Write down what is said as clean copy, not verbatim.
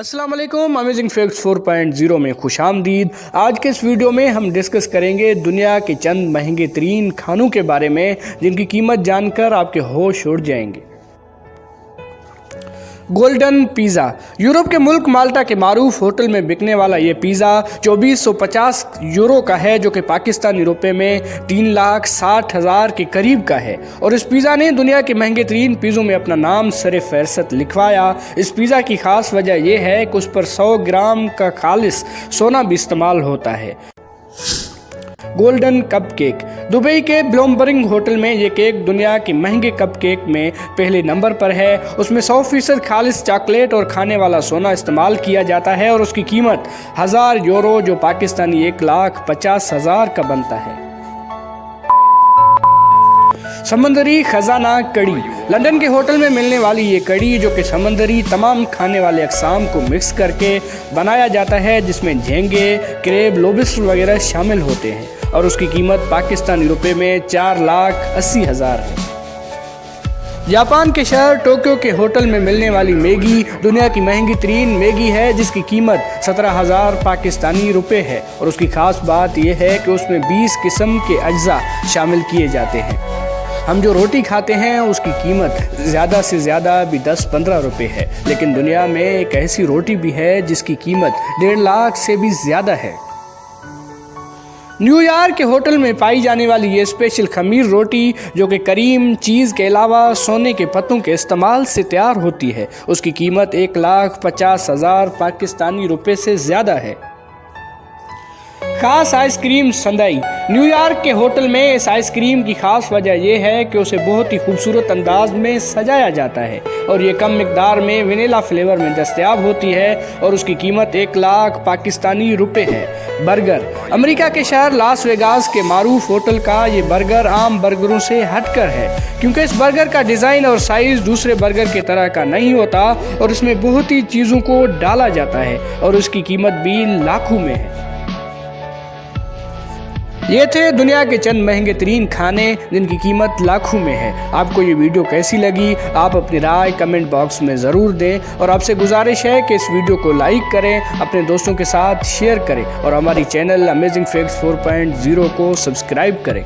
अस्सलाम वालेकुम। Amazing facts 4.0 में खुशामदीद। आज के इस वीडियो में हम डिस्कस करेंगे दुनिया के चंद महंगे तरीन खानों के बारे में जिनकी कीमत जानकर आपके होश उड़ जाएंगे। Golden pizza. यूरोप के मुल्क माल्टा के मारूफ होटल में बिकने वाला ये पिज़्ज़ा 2450 यूरो का है, जो कि पाकिस्तानी रुपए में 3,60,000 के करीब का है। और इस पिज़्ज़ा ने दुनिया के महंगे तरीन पिज़्ज़ों में अपना नाम सरे फहरिस्त लिखवाया। इस पिज़्ज़ा की खास वजह यह है कि उस पर 100 ग्राम का खालिस सोना भी इस्तेमाल होता है। Golden cup cake. दुबई के ब्लूमबर्ग होटल में ये केक दुनिया के महंगे कप केक में पहले नंबर पर है। उसमें 100% खालिस चॉकलेट और खाने वाला सोना इस्तेमाल किया जाता है और उसकी कीमत 1000 यूरो, जो पाकिस्तानी 1,50,000 का बनता है। समंदरी खजाना कड़ी। लंदन के होटल में मिलने वाली ये कड़ी, जो कि समंदरी तमाम खाने वाले अक़साम को मिक्स करके बनाया जाता है, जिसमें झींगे, क्रेब, लोबिस्टर वगैरह शामिल होते हैं, और उसकी कीमत पाकिस्तानी रुपए में 4,80,000 है। जापान के शहर टोक्यो के होटल में मिलने वाली मैगी दुनिया की महंगी तरीन मैगी है, जिसकी कीमत 17,000 पाकिस्तानी रुपए है। और उसकी खास बात यह है कि उसमें 20 किस्म के अज्जा शामिल किए जाते हैं। हम जो रोटी खाते हैं उसकी कीमत ज़्यादा से ज़्यादा भी 10-15 रुपये है, लेकिन दुनिया में एक ऐसी रोटी भी है जिसकी कीमत 1.5 लाख से भी ज़्यादा है। न्यूयॉर्क के होटल में पाई जाने वाली ये स्पेशल खमीर रोटी, जो कि करीम चीज़ के अलावा सोने के पत्तों के इस्तेमाल से तैयार होती है, उसकी कीमत 1,50,000 पाकिस्तानी रुपए से ज़्यादा है। खास आइसक्रीम संदाई। न्यूयॉर्क के होटल में इस आइसक्रीम की खास वजह यह है कि उसे बहुत ही खूबसूरत अंदाज में सजाया जाता है और ये कम मिकदार में वनीला फ्लेवर में दस्तयाब होती है और उसकी कीमत 1 लाख पाकिस्तानी रुपए है। बर्गर। अमेरिका के शहर लास वेगास के मारूफ होटल का ये बर्गर आम बर्गरों से हटकर है, क्योंकि इस बर्गर का डिज़ाइन और साइज़ दूसरे बर्गर की तरह का नहीं होता और इसमें बहुत ही चीज़ों को डाला जाता है और उसकी कीमत भी लाखों में है। ये थे दुनिया के चंद महंगे तरीन खाने जिनकी कीमत लाखों में है। आपको ये वीडियो कैसी लगी, आप अपनी राय कमेंट बॉक्स में ज़रूर दें और आपसे गुजारिश है कि इस वीडियो को लाइक करें, अपने दोस्तों के साथ शेयर करें और हमारी चैनल अमेजिंग फैक्ट्स 4.0 को सब्सक्राइब करें।